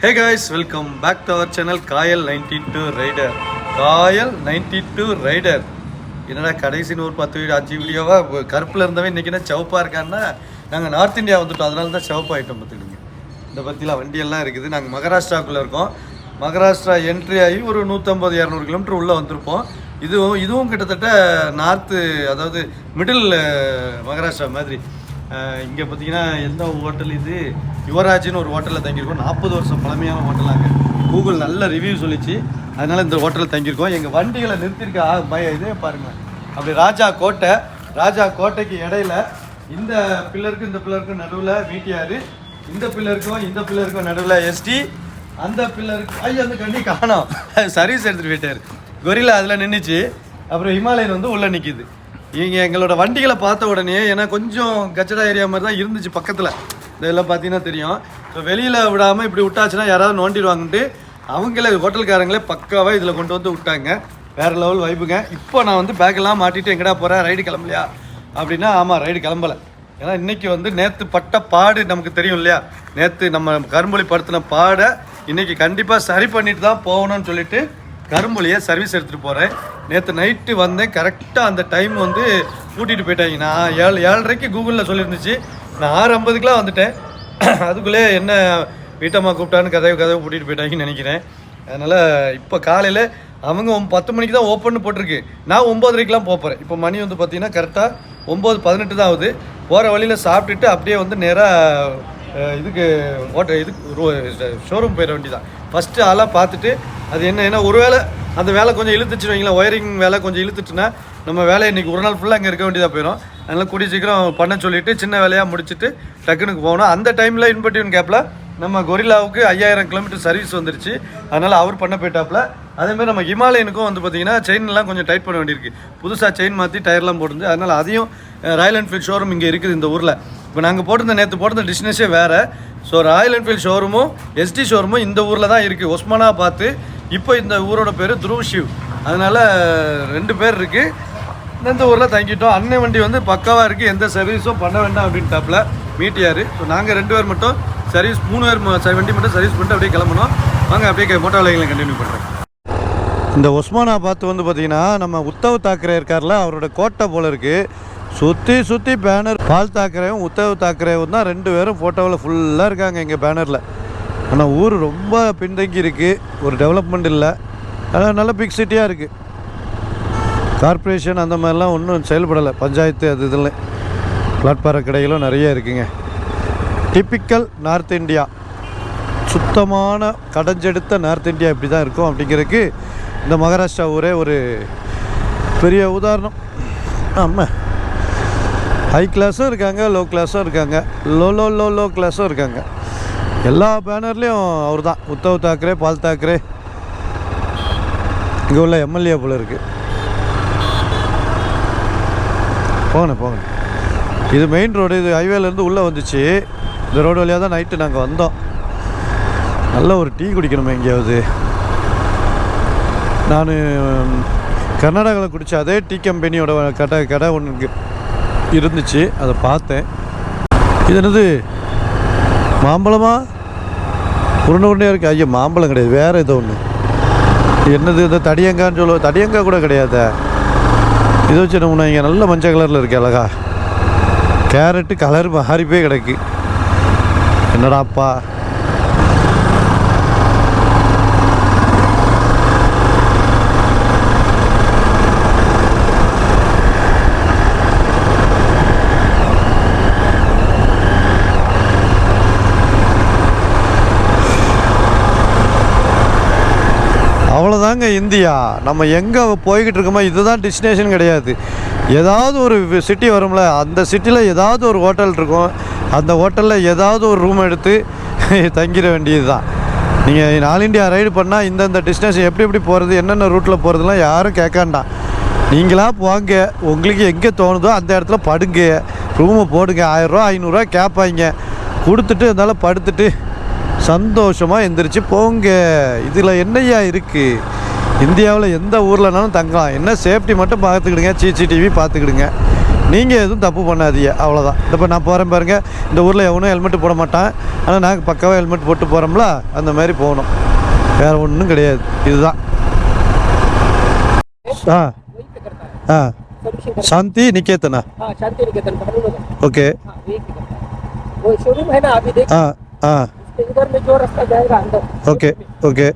Hey guys, welcome back to our channel Kayal 92 Rider. Kayal 92 Rider. என்னடா கடைசின்னு ஒரு 10 video 5 வீடியோவா கருப்பில் இருந்தவன் இன்றைக்கி என்ன சிவப்பாக இருக்கான்னா நாங்கள் நார்த் இந்தியா வந்துட்டோம், அதனால தான் சிவப்பாகிட்டோம். பார்த்துக்கிடுங்க, இந்த பற்றிலாம் வண்டியெல்லாம் இருக்குது. நாங்கள் மகாராஷ்டிராவுக்குள்ளே இருக்கோம். மகாராஷ்டிரா என்ட்ரி ஆகி ஒரு 150-200 கிலோமீட்டர் உள்ளே வந்திருப்போம். இதுவும் கிட்டத்தட்ட நார்த்து, அதாவது மிடில் மகாராஷ்டிரா மாதிரி. இங்கே பார்த்தீங்கன்னா எந்த ஹோட்டல் இது, யுவராஜ்னு ஒரு ஹோட்டலில் தங்கியிருக்கோம். 40 வருஷம் பழமையான ஹோட்டலாங்க. கூகுள் நல்ல ரிவ்யூ சொல்லிச்சு, அதனால் இந்த ஹோட்டலில் தங்கியிருக்கோம். எங்கள் வண்டிகளை நிறுத்திருக்க இதே பாருங்கள். அப்படி ராஜா கோட்டைக்கு இடையில இந்த பில்லருக்கு இந்த பில்லருக்கும் நடுவில் VTR, இந்த பில்லருக்கும் நடுவில் SD, அந்த பில்லருக்கு அந்த கண்டி காணோம், சர்வீஸ் எடுத்துகிட்டு போயிட்டார். கொரில்லா அதில் நின்றுச்சு. அப்புறம் ஹிமாலயன் வந்து உள்ளே நிற்கிது. இங்கே எங்களோட வண்டிகளை பார்த்த உடனே, ஏன்னா கொஞ்சம் கச்சடா ஏரியா மாதிரி தான் இருந்துச்சு பக்கத்தில், இதெல்லாம் பார்த்தீங்கன்னா தெரியும். ஸோ வெளியில் விடாமல் இப்படி விட்டாச்சுன்னா யாராவது நோண்டிடுவாங்கன்ட்டு அவங்களே ஹோட்டல்காரங்களே பக்காவாக இதில் கொண்டு வந்து விட்டாங்க. வேறு லெவல் வைப்புங்க. இப்போ நான் வந்து பேக்கெல்லாம் மாட்டிட்டு எங்கடா போகிறேன், ரைடு கிளம்பலையா அப்படின்னா, ஆமாம் ரைடு கிளம்பலை. ஏன்னா இன்றைக்கி வந்து நேற்று பட்ட பாடு நமக்கு தெரியும் இல்லையா, நேற்று நம்ம கரும்புலி படுத்தின பாடை இன்றைக்கி கண்டிப்பாக சரி பண்ணிட்டு தான் போகணும்னு சொல்லிட்டு கரும்புலியை சர்வீஸ் எடுத்துகிட்டு போகிறேன். நேற்று நைட்டு வந்தேன், கரெக்டாக அந்த டைம் வந்து கூட்டிகிட்டு போயிட்டாங்க. நான் 7:30 கூகுளில் சொல்லியிருந்துச்சு, நான் 6:50 வந்துட்டேன். அதுக்குள்ளே என்ன வீட்டம்மா கூப்பிட்டான்னு கதவை கூட்டிகிட்டு போயிட்டாங்கன்னு நினைக்கிறேன். அதனால் இப்போ காலையில் அவங்க 10 மணிக்கு தான் ஓப்பன் போட்டிருக்கு. நான் 9:30 போகிறேன். இப்போ மணி வந்து பார்த்திங்கன்னா கரெக்டாக 9:18 தான் ஆகுது. போகிற வழியில் சாப்பிட்டுட்டு அப்படியே வந்து நேராக இதுக்கு ஷோரூம் போயிட வேண்டி தான். ஃபஸ்ட்டு ஆளாக பார்த்துட்டு அது ஏன்னா ஒரு வேளை அந்த வேலை கொஞ்சம் இழுத்துச்சு வைங்களேன், ஒயரிங் வேலை கொஞ்சம் இழுத்துட்டுனா நம்ம வேலையை இன்றைக்கி ஒரு நாள் ஃபுல்லாக அங்கே இருக்க வேண்டியதாக போயிடும். அதனால் கூடிய சீக்கிரம் பண்ண சொல்லிவிட்டு சின்ன வேலையாக முடிச்சுட்டு டக்குனுக்கு போகணும். அந்த டைமில் இன்வெர்டிவ் கேப்பில் நம்ம கொரில்லாவுக்கு 5000 கிலோமீட்டர் சர்வீஸ் வந்துருச்சு. அதனால் அவர் பண்ண போயிட்டாப்பில். அதேமாதிரி நம்ம ஹிமாலயனுக்கும் வந்து பார்த்திங்கன்னா செயின்லாம் கொஞ்சம் டைட் பண்ண வேண்டியிருக்கு. புதுசாக செயின் மாற்றி டயர்லாம் போட்டுருந்து. அதனால் அதையும் ராயல் என்ஃபீல்ட் ஷோரூம் இங்கே இருக்குது இந்த ஊரில். இப்போ நாங்கள் நேற்று போட்டிருந்த டிஸ்டன்ஸே வேறு. ஸோ ராயல் என்ஃபீல்ட் ஷோரூமும் SD ஷோரூமும் இந்த ஊரில் தான் இருக்குது, ஒஸ்மானா பார்த்து. இப்போ இந்த ஊரோட பேர் துருவ் ஷிவ். அதனால் 2 பேர் இருக்குது. இந்த ஊரில் தங்கிட்டோம். அண்ணன் வண்டி வந்து பக்காவாக இருக்குது, எந்த சர்வீஸும் பண்ண வேண்டாம் அப்படின்ட்டாப்பில் மீட்டியார். ஸோ நாங்கள் 2 பேர் மட்டும் சர்வீஸ், 3 பேர் வண்டி மட்டும் சர்வீஸ் பண்ணிட்டு அப்படியே கிளம்பணும். வாங்க அப்படியே மோட்டார் வேலைகளை கண்டினியூ பண்ணுறேன். இந்த ஒஸ்மானா பார்த்து வந்து பார்த்திங்கன்னா நம்ம உத்தவ் தாக்கரே இருக்கார்ல, அவரோட கோட்டை போல் இருக்குது. சுற்றி பேனர் பால் தாக்கரேவும் உத்தவ் தாக்கரேவும் தான் 2 பேரும் ஃபோட்டோவில் ஃபுல்லாக இருக்காங்க எங்கள் பேனரில். ஆனால் ஊர் ரொம்ப பின்தங்கி இருக்குது, ஒரு டெவலப்மெண்ட் இல்லை. ஆனால் நல்ல பிக் சிட்டியாக இருக்குது. கார்ப்பரேஷன் அந்த மாதிரிலாம் ஒன்றும் செயல்படலை. பஞ்சாயத்து அது இதில் பிளாட்பார கடைகளும் நிறைய இருக்குங்க. டிப்பிக்கல் நார்த் இந்தியா, சுத்தமான கடைஞ்செடுத்த நார்த் இந்தியா இப்படி தான் இருக்கும் அப்படிங்கிறதுக்கு இந்த மகாராஷ்டிரா ஊரே ஒரு பெரிய உதாரணம். ஆமாம், ஹை கிளாஸும் இருக்காங்க, லோ கிளாஸும் இருக்காங்க, லோ கிளாஸும் இருக்காங்க. எல்லா பேனர்லேயும் அவர் தான், உத்தவ் தாக்கரே, பால் தாக்கரே. இங்கே உள்ள MLA போல் இருக்குது. போங்க. இது மெயின் ரோடு, இது ஹைவேலேருந்து உள்ளே வந்துச்சு. இந்த ரோடு வழியாக தான் நைட்டு நாங்கள் வந்தோம். நல்ல ஒரு டீ குடிக்கணுமே எங்கேயாவது. நான் கர்நாடகாவில் குடித்த அதே டீ கம்பெனியோட கடை ஒன்று இருந்துச்சு, அதை பார்த்தேன். இது என்னது மாம்பழமா, உருண்டையாக இருக்குது. ஐயோ, மாம்பழம் கிடையாது, வேறு ஏதோ ஒன்று. என்னது இந்த தடியங்கான்னு சொல்லுவோம், தடியங்காய் கூட கிடையாது. இது வச்சு என்ன இங்கே நல்ல மஞ்சள் கலரில் இருக்குது, அழகா. கேரட்டு கலர் மாறி போய் கிடக்கு. என்னடாப்பா, அவ்வளோதாங்க இந்தியா. நம்ம எங்கே போய்கிட்டு இருக்கோமோ இதுதான் டெஸ்டினேஷன் கிடையாது. ஏதாவது ஒரு சிட்டி வரும்ல, அந்த சிட்டியில் ஏதாவது ஒரு ஹோட்டல் இருக்கும். அந்த ஹோட்டலில் ஏதாவது ஒரு ரூம் எடுத்து தங்கிட வேண்டியது தான். நீங்கள் ஆல் இண்டியா ரைடு பண்ணால் இந்தந்த டெஸ்டினேஷன் எப்படி போகிறது, என்னென்ன ரூட்டில் போகிறதுலாம் யாரும் கேட்காண்டாம். நீங்களாக போங்க, உங்களுக்கு எங்கே தோணுதோ அந்த இடத்துல படுங்க, ரூமை போடுங்க. 1000 ரூபா 500 ரூபா கேட்பாங்க, கொடுத்துட்டு அதனால் படுத்துட்டு சந்தோஷமாக எந்திரிச்சு போங்க. இதில் என்னையா இருக்குது? இந்தியாவில் எந்த ஊர்லனாலும் தங்கலாம். என்ன சேஃப்டி மட்டும் பார்த்துக்கிடுங்க, CCTV பார்த்துக்கிடுங்க. நீங்கள் எதுவும் தப்பு பண்ணாதீங்க, அவ்வளோதான். இப்போ நான் போகிறேன் பாருங்கள், இந்த ஊரில் எவனும் ஹெல்மெட்டு போட மாட்டான், ஆனால் நாங்கள் பக்காவாக ஹெல்மெட் போட்டு போகிறோம்ல, அந்த மாதிரி போகணும், வேறு ஒன்றும் கிடையாது. இதுதான். शांति निकेतन। शांति निकेतन ओके। वो शोरूम है ना अभी देख। इधर में जो रास्ता जाएगा अंदर। Okay okay.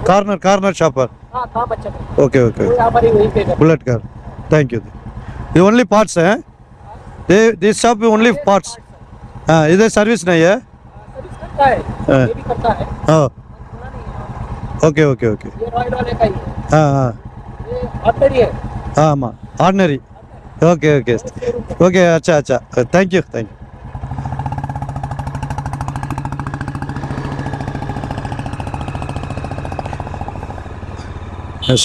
कार्नर शॉप पर। काम अच्छा है। Okay okay. हमारी वहीं पे बुलेट कार। Thank you. ये ओनली पार्ट्स है, दिस शॉप ओनली पार्ट्स। इधर सर्विस नहीं है? सर्विस करता है, ये भी करता है। Okay okay okay. ये रॉयल वाले का ही है। ये ऑर्डिनरी है। ஆமாம், ஆர்டினரி. Okay okay okay. அச்சா அச்சா, தேங்க்யூ தேங்க்யூ.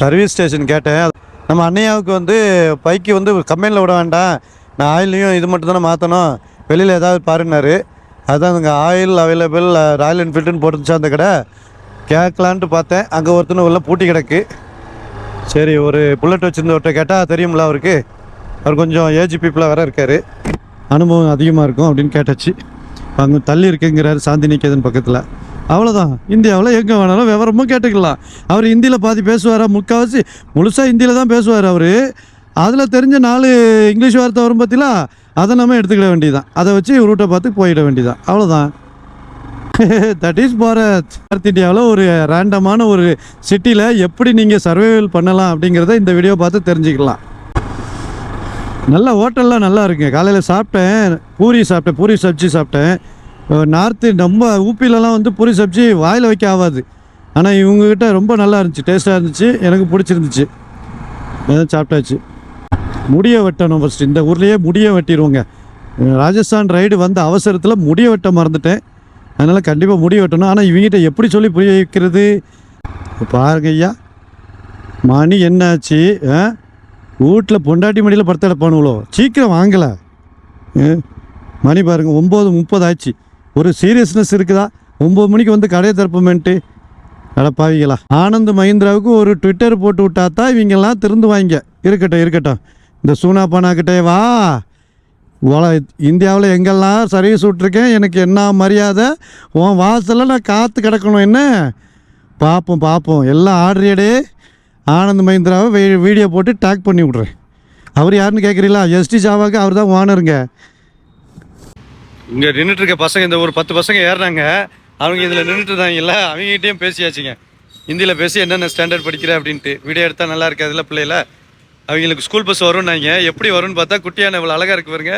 சர்வீஸ் ஸ்டேஷன் கேட்டேன். நம்ம அண்ணையாவுக்கு வந்து பைக்கு வந்து கம்பெனியில் விட வேண்டாம், நான் ஆயிலையும் இது மட்டும் தானே மாற்றணும், வெளியில் ஏதாவது பாருன்னாரு. அதுதான் அங்கே ஆயில் அவைலபிள் ராயல் என்ஃபீல்டுன்னு போட்டுருந்துச்சு அந்த கடை. கேட்கலான்ட்டு பார்த்தேன், அங்கே ஒருத்தனை உள்ள பூட்டி கிடக்கு. சரி, ஒரு புல்லட் வச்சுருந்தவர்கிட்ட கேட்டால் தெரியும்ல அவருக்கு, அவர் கொஞ்சம் ஏஜ் பீப்புளாக வேறு இருக்கார், அனுபவம் அதிகமாக இருக்கும் அப்படின்னு கேட்டாச்சு. அங்கே தள்ளி இருக்குங்கிறாரு, சாந்தி நிகேதன் பக்கத்தில். அவ்வளோதான். இந்தியாவில் எங்கே வேணாலும் விவரமும் கேட்டுக்கலாம். அவர் ஹிந்தியில் பாதி பேசுவாரா, முக்கால்வாசி முழுசாக ஹிந்தியில் தான் பேசுவார் அவர். அதில் தெரிஞ்ச 4 இங்கிலீஷ் வார்த்தை வரும் பார்த்தீங்களா, அதை நம்ம எடுத்துக்கிட வேண்டியதான், அதை வச்சு ரூட்டை பார்த்து போயிட வேண்டியதான், அவ்வளோதான். That is Bharat. நார்த் இந்தியாவில் ஒரு ரேண்டமான ஒரு சிட்டியில் எப்படி நீங்கள் சர்வைவல் பண்ணலாம் அப்படிங்கிறத இந்த வீடியோ பார்த்து தெரிஞ்சுக்கலாம். நல்ல ஹோட்டல்லாம் நல்லா இருக்குங்க. காலையில் சாப்பிட்டேன், பூரி சப்ஜி சாப்பிட்டேன். நார்த்து நம்ம ஊப்பிலலாம் வந்து பூரி சப்ஜி வாயில் வைக்க ஆகாது, ஆனால் இவங்ககிட்ட ரொம்ப நல்லா இருந்துச்சு, டேஸ்ட்டாக இருந்துச்சு, எனக்கு பிடிச்சிருந்துச்சு, சாப்பிட்டாச்சு. முடிய வெட்டணும் ஃபஸ்ட்டு, இந்த ஊர்லேயே முடிய வெட்டிடுவோங்க. ராஜஸ்தான் ரைடு வந்த அவசரத்தில் முடிய வெட்ட மறந்துட்டேன், அதனால் கண்டிப்பாக முடி வெட்டணும். ஆனால் இவங்ககிட்ட எப்படி சொல்லி புரிய வைக்கிறது பாருங்க ஐயா. மணி என்னாச்சு, வீட்டில் பொண்டாட்டி மடியில் படுத்த எடுப்பானுங்களோ, சீக்கிரம் வாங்கலை. மணி பாருங்கள் 9:30 ஆச்சு. ஒரு சீரியஸ்னஸ் இருக்குதா? 9 மணிக்கு வந்து கடையை திறப்போமேன்ட்டு அடப்பாவிங்களா. ஆனந்த் மஹிந்திராவுக்கு ஒரு ட்விட்டர் போட்டு விட்டா தான் இவங்கெல்லாம் திருந்துவாங்க. இருக்கட்டும், இந்த சூனா பானாக்கிட்டே வா, இந்தியாவில் எங்கெல்லாம் சர்வீஸ் விட்ருக்கேன், எனக்கு என்ன மரியாதை, உன் வாசலில் நான் காற்று கிடக்கணும், என்ன பார்ப்போம். எல்லாம் ஆர்டரேடே ஆனந்த் மஹிந்திராவை வீடியோ போட்டு டேக் பண்ணி விட்றேன். அவர் யாருன்னு கேட்குறீங்களா? எஸ்டி ஜாவாக்கு அவர் தான் ஓனருங்க. இங்கே நின்றுட்டுருக்க பசங்க, இந்த ஒரு 10 பசங்க ஏறுறாங்க, அவங்க இதில் நின்றுட்டுருந்தாங்கல்ல, அவங்ககிட்டையும் பேசியாச்சுங்க. ஹிந்தியில் பேசி என்னென்ன ஸ்டாண்டர்ட் படிக்கிற அப்படின்ட்டு. வீடியோ எடுத்தால் நல்லா இருக்காதுல்ல பிள்ளைல. அவங்களுக்கு ஸ்கூல் பஸ் வரும்னாங்க. எப்படி வரும்னு பார்த்தா குட்டியான இவ்வளோ அழகாக இருக்குது பாருங்க,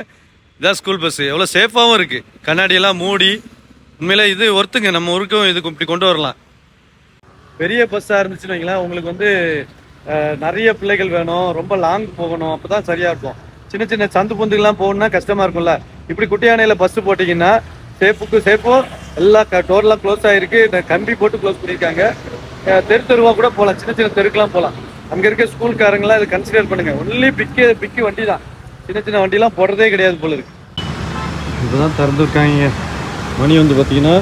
இதான் ஸ்கூல் பஸ்ஸு. எவ்வளோ சேஃபாகவும் இருக்குது, கண்ணாடியெல்லாம் மூடி. உண்மையிலே இது ஒருத்துங்க, நம்ம ஊருக்கும் இதுக்கு இப்படி கொண்டு வரலாம். பெரிய பஸ்ஸாக இருந்துச்சுன்னு வைங்களேன், உங்களுக்கு வந்து நிறைய பிள்ளைகள் வேணும், ரொம்ப லாங் போகணும், அப்போ தான் சரியாக இருக்கும். சின்ன சின்ன சந்து பொந்துக்கெல்லாம் போகணுன்னா கஷ்டமாக இருக்கும்ல. இப்படி குட்டியானையில் பஸ்ஸு போட்டிங்கன்னா சேஃபும் எல்லா டோர்லாம் க்ளோஸ் ஆகிருக்கு, கம்பி போட்டு க்ளோஸ் பண்ணியிருக்காங்க. தெருவாக கூட போகலாம், சின்ன சின்ன தெருக்கெலாம் போகலாம். அங்கே இருக்க ஸ்கூல்காரங்களாம் இதை கன்சிடர் பண்ணுங்கள். ஒன்லி பிக்கு வண்டி தான், சின்ன வண்டிலாம் போடுறதே கிடையாது போல இருக்கு. இதுதான் திறந்துருக்காங்க. மணி வந்து பார்த்தீங்கன்னா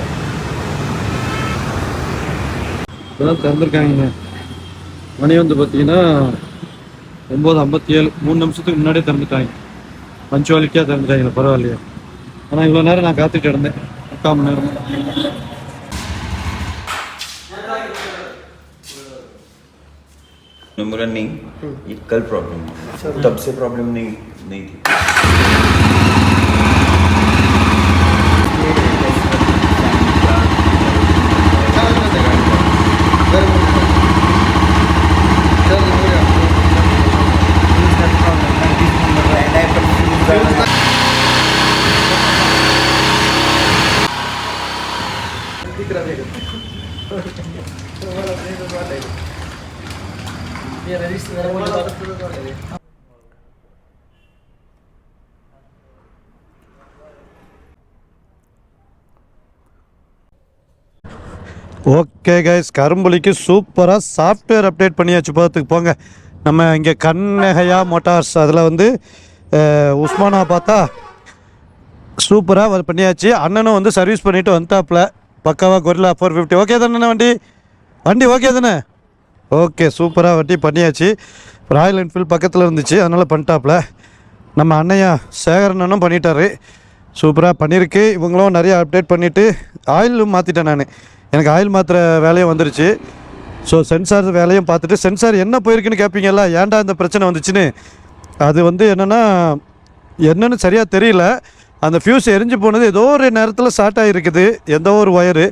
இப்போதான் திறந்துருக்காங்க. மணி வந்து பார்த்தீங்கன்னா 9:57, 3 நிமிஷத்துக்கு முன்னாடியே திறந்துட்டாங்க. பஞ்சுவாலிட்டியாக திறந்துட்டாங்க, பரவாயில்லையா. ஆனால் இவ்வளோ நேரம் நான் காத்துட்டு இருந்தேன், 3/4 மணி நேரம். नहीं, ये कल प्रॉब्लम है, तब से प्रॉब्लम नहीं थी। ஓகே கைஸ், கரும்புலிக்கு சூப்பராக சாஃப்ட்வேர் அப்டேட் பண்ணியாச்சு. பார்த்துக்கு போங்க. நம்ம இங்கே கண்ணகையா மோட்டார்ஸ் அதில் வந்து உஸ்மானாபாத்தா சூப்பராக பண்ணியாச்சு. அண்ணனும் வந்து சர்வீஸ் பண்ணிவிட்டு வந்துட்டாப்புல பக்காவாக. கொரில்லா 450 ஓகே தானே? வண்டி ஓகே தானே? ஓகே, சூப்பராக வண்டி பண்ணியாச்சு. ராயல் என்ஃபீல்டு பக்கத்தில் இருந்துச்சு, அதனால் பண்ணிட்டாப்புல. நம்ம அண்ணையா சேகரனும் பண்ணிட்டாரு. சூப்பராக பண்ணியிருக்கு. இவங்களும் நிறைய அப்டேட் பண்ணிவிட்டு ஆயிலும் மாற்றிட்டேன் நான். எனக்கு ஆயில் மாற்றுற வேலையும் வந்துருச்சு. ஸோ சென்சார் வேலையும் பார்த்துட்டு, சென்சார் என்ன போயிருக்குன்னு கேட்பீங்கல்ல, ஏன்டா இந்த பிரச்சனை வந்துச்சுன்னு. அது வந்து என்னென்னு சரியாக தெரியல. அந்த ஃப்யூஸ் எரிஞ்சு போனது ஏதோ ஒரு நேரத்தில் ஷார்ட் ஆகிருக்குது, எந்த ஒரு ஒயரு.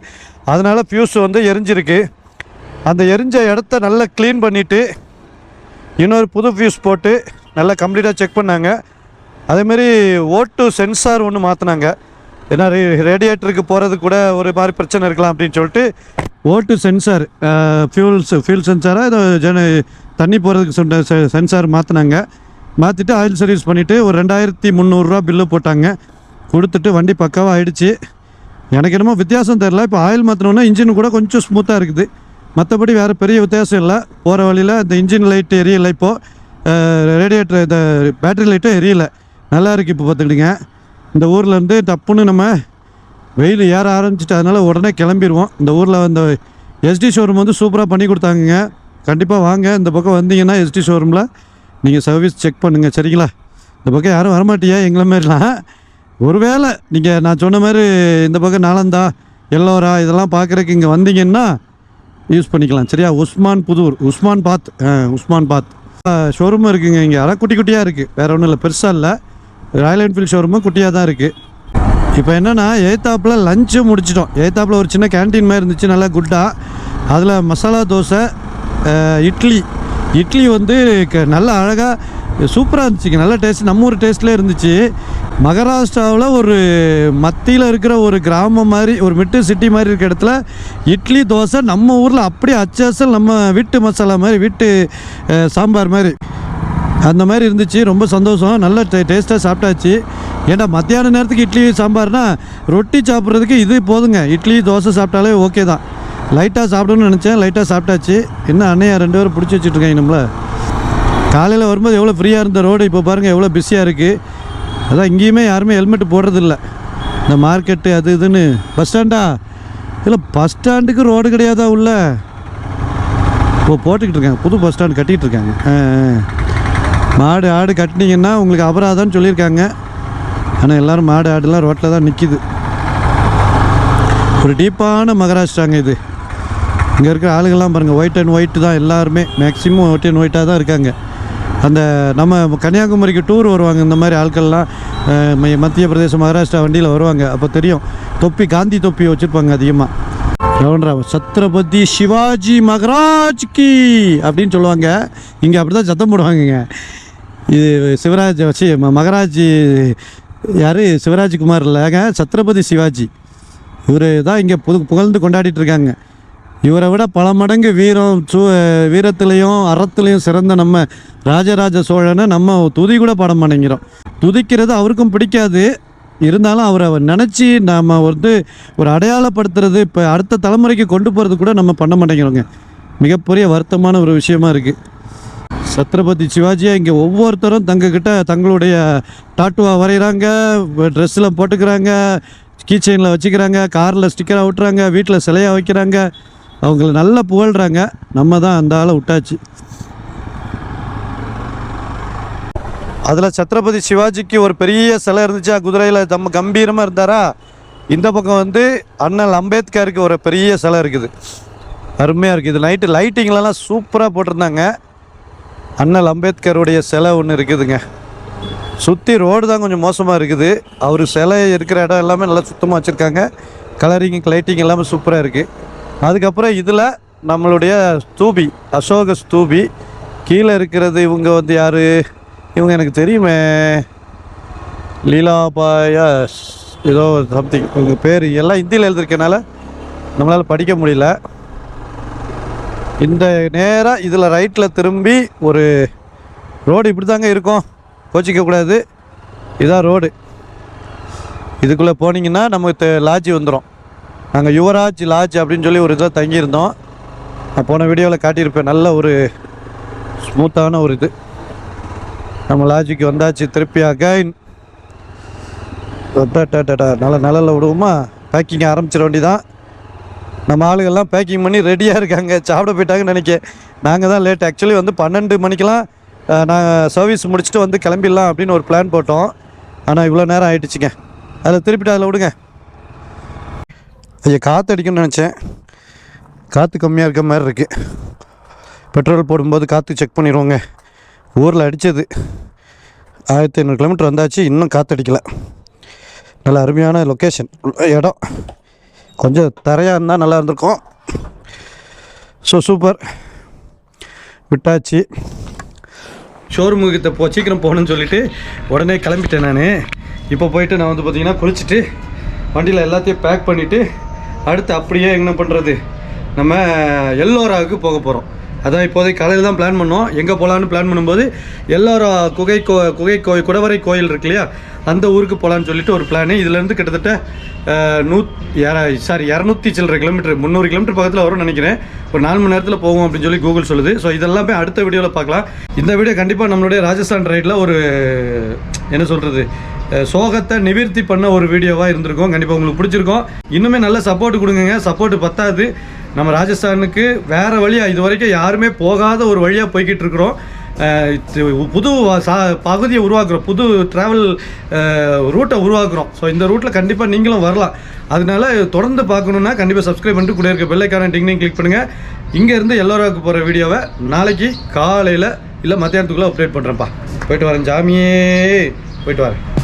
அதனால் ஃப்யூஸ் வந்து எரிஞ்சிருக்கு. அந்த எரிஞ்ச இடத்த நல்லா க்ளீன் பண்ணிவிட்டு இன்னொரு புது ஃப்யூஸ் போட்டு நல்லா கம்ப்ளீட்டாக செக் பண்ணாங்க. அதேமாரி ஓட்டு சென்சார் ஒன்று மாற்றினாங்க. ஏன்னா ரேடியேட்டருக்கு போகிறது கூட ஒரு மாதிரி பிரச்சனை இருக்கலாம் அப்படின்னு சொல்லிட்டு ஓட்டு சென்சார், ஃபியூல் சென்சாராக ஏதோ தண்ணி போகிறதுக்கு சொன்ன சென்சார் மாற்றினாங்க. மாற்றிட்டு ஆயில் சர்வீஸ் பண்ணிவிட்டு ஒரு 2300 பில்லு போட்டாங்க. கொடுத்துட்டு வண்டி பக்காவாக ஆகிடுச்சு. எனக்கு என்னமோ வித்தியாசம் தெரில. இப்போ ஆயில் மாற்றினோன்னா இன்ஜின் கூட கொஞ்சம் ஸ்மூத்தாக இருக்குது. மற்றபடி வேறு பெரிய வித்தியாசம் இல்லை. போகிற வழியில் இந்த இன்ஜின் லைட்டு எரியலை. இப்போது ரேடியேட்டர் இந்த பேட்டரி லைட்டும் எரியலை. நல்லா இருக்குது. இப்போ பார்த்துக்கிட்டிங்க, இந்த ஊர்லேருந்து டப்புன்னு நம்ம வெயில் ஏற ஆரம்பிச்சிட்டு அதனால் உடனே கிளம்பிடுவோம். இந்த ஊரில் இந்த எஸ்டி ஷோரூம் வந்து சூப்பராக பண்ணி கொடுத்தாங்கங்க. கண்டிப்பாக வாங்க. இந்த பக்கம் வந்தீங்கன்னா எஸ்டி ஷோரூமில் நீங்கள் சர்வீஸ் செக் பண்ணுங்கள், சரிங்களா? இந்த பக்கம் யாரும் வரமாட்டியா எங்களை மாதிரிலாம். ஒருவேளை நீங்கள் நான் சொன்ன மாதிரி இந்த பக்கம் நாலந்தா எல்லோரா இதெல்லாம் பார்க்குறதுக்கு இங்கே வந்தீங்கன்னா யூஸ் பண்ணிக்கலாம், சரியா? உஸ்மான் பாத் ஷோரூமும் இருக்குங்க. இங்கே அதான் குட்டி குட்டியாக இருக்குது, வேறு ஒன்றும் இல்லை, பெருசாக இல்லை. ராயல் என்ஃபீல்டு ஷோரூமும் குட்டியாக தான் இருக்குது. இப்போ என்னென்னா எய்த்தாப்பில் லஞ்சு முடிச்சிட்டோம். எய்த்தாப்பில் ஒரு சின்ன கேன்டீன் மாதிரி இருந்துச்சு, நல்லா குட்டாக. அதில் மசாலா தோசை, இட்லி வந்து நல்லா அழகாக சூப்பராக இருந்துச்சுங்க. நல்ல டேஸ்ட், நம்ம ஊர் டேஸ்ட்லேயே இருந்துச்சு. மகாராஷ்டிராவில் ஒரு மத்தியில் இருக்கிற ஒரு கிராமம் மாதிரி, ஒரு மிட்டு சிட்டி மாதிரி இருக்கிற இடத்துல இட்லி தோசை நம்ம ஊரில் அப்படியே அச்சல் நம்ம வீட்டு மசாலா மாதிரி, வீட்டு சாம்பார் மாதிரி அந்த மாதிரி இருந்துச்சு. ரொம்ப சந்தோஷம். நல்ல டேஸ்ட்டாக சாப்பிட்டாச்சு. ஏன்னா மத்தியான நேரத்துக்கு இட்லி சாம்பார்னா ரொட்டி சாப்பிட்றதுக்கு இது போதுங்க. இட்லி தோசை சாப்பிட்டாலே ஓகே தான். லைட்டாக சாப்பிடணும்னு நினச்சேன், லைட்டாக சாப்பிட்டாச்சு. என்ன அண்ணையா 2 பேரும் பிடிச்சி வச்சுட்ருக்காங்க நம்மளை. காலையில் வரும்போது எவ்வளோ ஃப்ரீயாக இருந்த ரோடு, இப்போ பாருங்கள் எவ்வளோ பிஸியாக இருக்குது. அதான் இங்கேயுமே யாருமே ஹெல்மெட் போடுறதில்ல. இந்த மார்க்கெட்டு அது இதுன்னு. பஸ் ஸ்டாண்டா இல்லை, பஸ் ஸ்டாண்டுக்கு ரோடு கிடையாதா உள்ள? போட்டுக்கிட்டு இருக்காங்க, புது பஸ் ஸ்டாண்டு கட்டிகிட்டு இருக்காங்க. மாடு ஆடு கட்டினீங்கன்னா உங்களுக்கு அபராதம்னு சொல்லியிருக்காங்க. ஆனால் எல்லோரும் மாடு ஆடுலாம் ரோட்டில் தான் நிற்கிது. ஒரு டீப்பான மகாராஷ்டிராங்க இது. இங்கே இருக்கிற ஆளுகள்லாம் பாருங்கள், ஒயிட் அண்ட் ஒயிட்டு தான் எல்லாருமே. மேக்ஸிமம் ஒயிட் அண்ட் ஒயிட்டாக தான் இருக்காங்க. அந்த நம்ம கன்னியாகுமரிக்கு டூர் வருவாங்க இந்த மாதிரி ஆட்கள்லாம், மத்திய பிரதேச மகாராஷ்டிரா வண்டியில் வருவாங்க. அப்போ தெரியும், காந்தி தொப்பி வச்சுருப்பாங்க அதிகமாக. ரவுண்டராவ் சத்ரபதி சிவாஜி மகாராஜ் கி அப்படின்னு சொல்லுவாங்க. இங்கே அப்படி தான் சத்தம் போடுவாங்கங்க. இது சிவராஜ் வச்சு மகாராஜ் யார், சிவராஜ்குமார் இல்லைங்க, சத்ரபதி சிவாஜி. இவர் தான் இங்கே புகழ்ந்து கொண்டாடிட்டு இருக்காங்க. இவரை விட பல மடங்கு வீரத்துலேயும் அறத்துலேயும் சிறந்த நம்ம ராஜராஜ சோழனை நம்ம துதி கூட பாட மாட்டேங்கிறோம். துதிக்கிறது அவருக்கும் பிடிக்காது. இருந்தாலும் அவரை நினச்சி நாம் ஒரு அடையாளப்படுத்துறது, இப்போ அடுத்த தலைமுறைக்கு கொண்டு போகிறது கூட நம்ம பண்ண மாட்டேங்கிறோங்க. மிகப்பெரிய வருத்தமான ஒரு விஷயமா இருக்குது. சத்ரபதி சிவாஜியாக இங்கே ஒவ்வொருத்தரும் தங்களுடைய டாட்டுவாக வரைகிறாங்க, ட்ரெஸ்ஸில் போட்டுக்கிறாங்க, கீச்செயினில் வச்சுக்கிறாங்க, காரில் ஸ்டிக்கராக விட்டுறாங்க, வீட்டில் சிலையாக வைக்கிறாங்க. அவங்கள நல்லா புகழ்கிறாங்க. நம்ம தான் அந்த ஆளை விட்டாச்சு. அதில் சத்ரபதி சிவாஜிக்கு ஒரு பெரிய சிலை இருந்துச்சா, குதிரையில் கம்பீரமாக இருந்தாரா. இந்த பக்கம் அண்ணல் அம்பேத்கருக்கு ஒரு பெரிய சிலை இருக்குது, அருமையாக இருக்குது. இது நைட்டு லைட்டிங்லலாம் சூப்பராக போட்டிருந்தாங்க. அண்ணல் அம்பேத்கருடைய சிலை ஒன்று இருக்குதுங்க. சுற்றி ரோடு தான் கொஞ்சம் மோசமாக இருக்குது. அவர் சிலை இருக்கிற இடம் எல்லாமே நல்லா சுத்தமாக வச்சுருக்காங்க. கலரிங் லைட்டிங் எல்லாமே சூப்பராக இருக்குது. அதுக்கப்புறம் இதில் நம்மளுடைய ஸ்தூபி, அசோக ஸ்தூபி. கீழே இருக்கிறது இவங்க யார், இவங்க எனக்கு தெரியுமே, லீலாபாயா ஏதோ சம்திங். இவங்க பேர் எல்லாம் ஹிந்தியில் எழுதிருக்கனால நம்மளால் படிக்க முடியல. இந்த நேராக இதில் ரைட்டில் திரும்பி ஒரு ரோடு இப்படி தாங்க இருக்கும், கோச்சிக்கக்கூடாது. இதான் ரோடு. இதுக்குள்ளே போனீங்கன்னா நமக்கு லாட்ஜி வந்துடும். நாங்கள் யுவராஜ் லாட்ஜ் அப்படின்னு சொல்லி ஒரு இதில் தங்கியிருந்தோம். நான் போன வீடியோவில் காட்டியிருப்பேன். நல்ல ஒரு ஸ்மூத்தான ஒரு இது. நம்ம லாட்ஜுக்கு வந்தாச்சு. திருப்பி அகைன் நல்ல நிழலில் விடுவோமா, பேக்கிங் ஆரம்பிச்சிட வேண்டி தான். நம்ம ஆளுகள்லாம் பேக்கிங் பண்ணி ரெடியாக இருக்காங்க, சாப்பிட போயிட்டாங்கன்னு நினைக்க. நாங்கள் தான் லேட். ஆக்சுவலி 12 மணிக்கெலாம் நாங்கள் சர்வீஸ் முடிச்சுட்டு வந்து கிளம்பிடலாம் அப்படின்னு ஒரு பிளான் போட்டோம். ஆனால் இவ்வளோ நேரம் ஆகிடுச்சிங்க. அதில் திருப்பிட்டு அதில் விடுங்க. ஐயா காற்று அடிக்கும்னு நினச்சேன். காற்று கம்மியாக இருக்க மாதிரி இருக்குது. பெட்ரோல் போடும்போது காற்று செக் பண்ணிடுவோங்க. ஊரில் அடித்தது 1500 கிலோமீட்டர் வந்தாச்சு, இன்னும் காற்று அடிக்கலை. நல்ல அருமையான லொக்கேஷன் இடம். கொஞ்சம் தரையாக இருந்தால் நல்லா இருந்திருக்கும். So super. விட்டாச்சு. ஷோரூமுக்கு சீக்கிரம் போகணுன்னு சொல்லிவிட்டு உடனே கிளம்பிட்டேன் நான். இப்போ போயிட்டு நான் வந்து பார்த்திங்கன்னா குளிச்சுட்டு வண்டியில் எல்லாத்தையும் பேக் பண்ணிவிட்டு அடுத்து அப்படியே என்ன பண்ணுறது, நம்ம எல்லோராவுக்கு போக போகிறோம். அதான் இப்போதைக்கு காலையில் தான் பிளான் பண்ணோம். எங்கே போகலான்னு பிளான் பண்ணும்போது எல்லோரா குகை கோயில் குடவரை கோயில் இருக்கு இல்லையா, அந்த ஊருக்கு போகலான்னு சொல்லிட்டு ஒரு பிளானு. இதுலேருந்து கிட்டத்தட்ட 200 சில்லரை கிலோமீட்டர், 300 கிலோமீட்டர் பக்கத்தில் வரும்னு நினைக்கிறேன். ஒரு 4 மணி நேரத்தில் போகும் அப்படின்னு சொல்லி கூகுள் சொல்லுது. ஸோ இதெல்லாமே அடுத்த வீடியோவில் பார்க்கலாம். இந்த வீடியோ கண்டிப்பாக நம்மளுடைய ராஜஸ்தான் ரைடில் ஒரு என்ன சொல்கிறது, சோகத்தை நிவர்த்தி பண்ண ஒரு வீடியோவாக இருந்திருக்கும். கண்டிப்பாக உங்களுக்கு பிடிச்சிருக்கும். இன்னுமே நல்ல சப்போர்ட் கொடுங்க. சப்போர்ட் பத்தாது. நம்ம ராஜஸ்தானுக்கு வேறு வழியாக இது வரைக்கும் யாருமே போகாத ஒரு வழியாக போய்கிட்டு இருக்கிறோம். புது பகுதியை உருவாக்குறோம், புது ட்ராவல் ரூட்டை உருவாக்குறோம். ஸோ இந்த ரூட்டில் கண்டிப்பாக நீங்களும் வரலாம். அதனால தொடர்ந்து பார்க்கணுன்னா கண்டிப்பாக சப்ஸ்கிரைப் பண்ணிட்டு கூட இருக்க பெல்லைக்கான டிங்னையும் கிளிக் பண்ணுங்கள். இங்கேருந்து எல்லோராவுக்கு போகிற வீடியோவை நாளைக்கு காலையில் இல்லை மத்தியானத்துக்குள்ளே அப்டேட் பண்ணுறேன்ப்பா. போயிட்டு வரேன் சாமியே, போயிட்டு வரேன்.